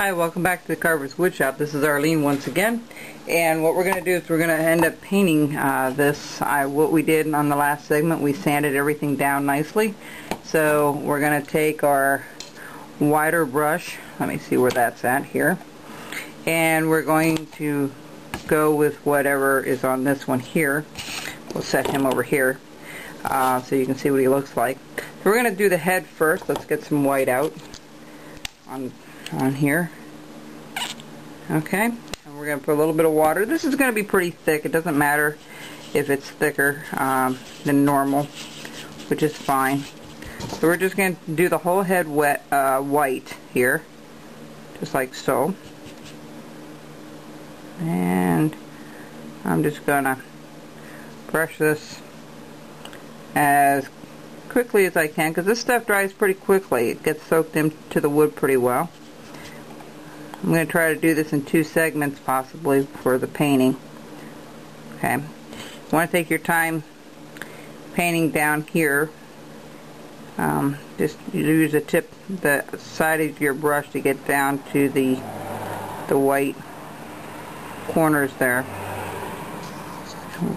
Hi, welcome back to the Carver's Woodshop. This is Arlene once again, and what we're going to do is we're going to end up painting this. What we did on the last segment, we sanded everything down nicely. So we're going to take our wider brush, let me see where that's at here, and we're going to go with whatever is on this one here. We'll set him over here so you can see what he looks like. So we're going to do the head first. Let's get some white out on here. Okay, and we're going to put a little bit of water. This is going to be pretty thick. It doesn't matter if it's thicker than normal, which is fine. So we're just going to do the whole head white here, just like so. And I'm just going to brush this as quickly as I can, because this stuff dries pretty quickly. It gets soaked into the wood pretty well. I'm going to try to do this in 2 segments possibly for the painting. Okay, you want to take your time painting down here. Just use the side of your brush to get down to the white corners there.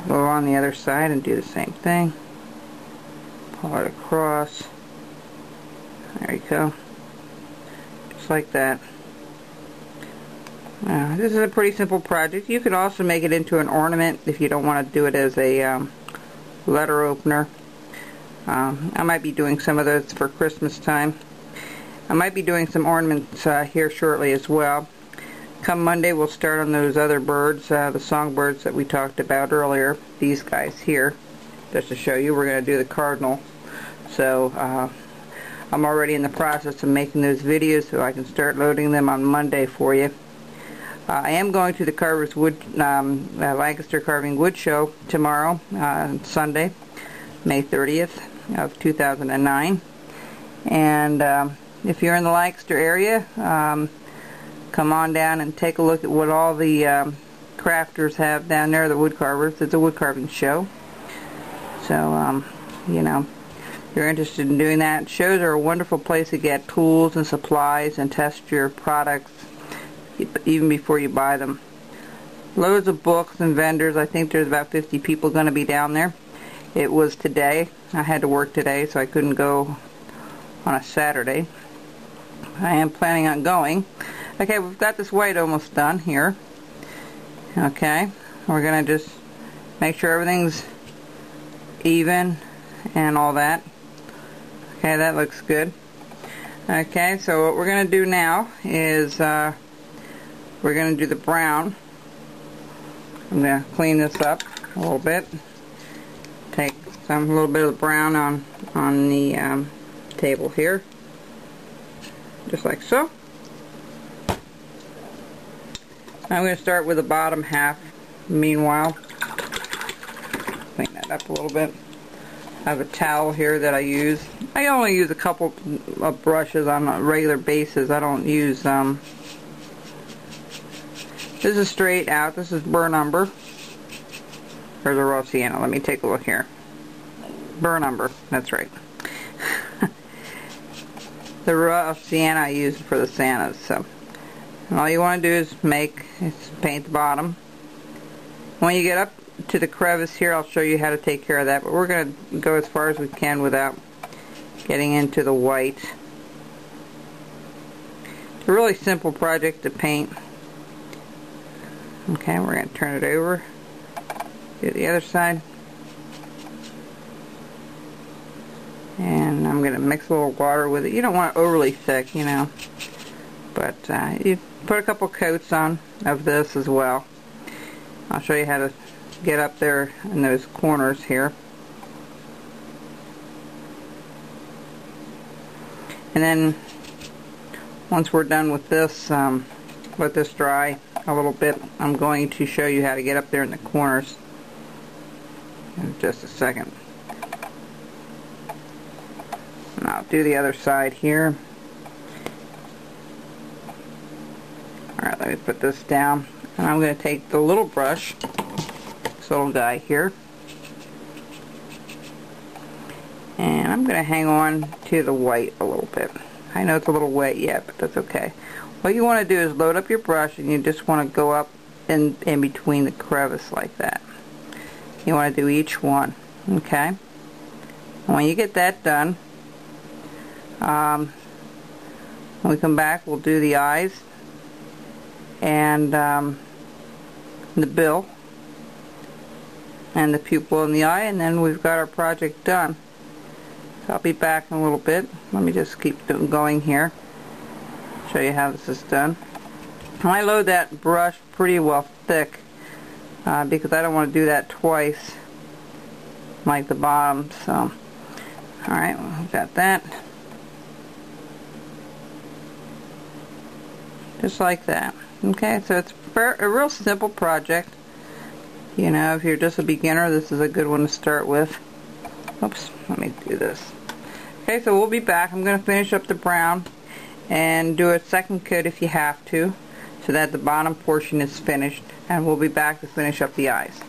Go on the other side and do the same thing. Pull it across. There you go. Just like that. This is a pretty simple project. You could also make it into an ornament if you don't want to do it as a letter opener. I might be doing some of those for Christmas time. I might be doing some ornaments here shortly as well. Come Monday we'll start on those other birds, the songbirds that we talked about earlier. These guys here. Just to show you, we're going to do the cardinal. So I'm already in the process of making those videos so I can start loading them on Monday for you. I am going to the Carver's Lancaster Carving Wood Show tomorrow, Sunday, May 30th of 2009. And if you're in the Lancaster area, come on down and take a look at what all the crafters have down there, the wood carvers. It's a wood carving show. So, you know, if you're interested in doing that, shows are a wonderful place to get tools and supplies and test your products even before you buy them. Loads of books and vendors. I think there's about 50 people going to be down there. It was today. I had to work today, so I couldn't go on a Saturday. I am planning on going. Okay, we've got this white almost done here. Okay, we're going to just make sure everything's even and all that. Okay, that looks good. Okay, so what we're going to do now is we're going to do the brown. I'm going to clean this up a little bit. Take a little bit of the brown on the table here, just like so. I'm going to start with the bottom half. Meanwhile, clean that up a little bit. I have a towel here that I use. I only use a couple of brushes on a regular basis. I don't use this is straight out. This is burr umber. Or the raw sienna. Let me take a look here. Burr umber. That's right. The raw sienna I use for the Santas. So, and all you want to do is paint the bottom. When you get up to the crevice here, I'll show you how to take care of that. But we're going to go as far as we can without getting into the white. It's a really simple project to paint. Okay, we're going to turn it over. Do the other side. And I'm going to mix a little water with it. You don't want it overly thick, you know. But you put a couple coats on of this as well. I'll show you how to get up there in those corners here. And then once we're done with this, let this dry a little bit, I'm going to show you how to get up there in the corners in just a second. And I'll do the other side here. Alright, let me put this down. And I'm going to take the little brush, this little guy here, and I'm going to hang on to the white a little bit. I know it's a little wet yet, but that's okay. What you want to do is load up your brush, and you just want to go up in between the crevice like that. You want to do each one, okay? And when you get that done, when we come back, we'll do the eyes and the bill and the pupil in the eye, and then we've got our project done. So I'll be back in a little bit. Let me just keep going here. Show you how this is done. I load that brush pretty well thick because I don't want to do that twice like the bottom. So, alright, we've got that. Just like that. Okay, so it's a real simple project. You know, if you're just a beginner, this is a good one to start with. Oops, let me do this. Okay, so we'll be back. I'm going to finish up the brown and do a second coat if you have to, so that the bottom portion is finished, and we'll be back to finish up the eyes.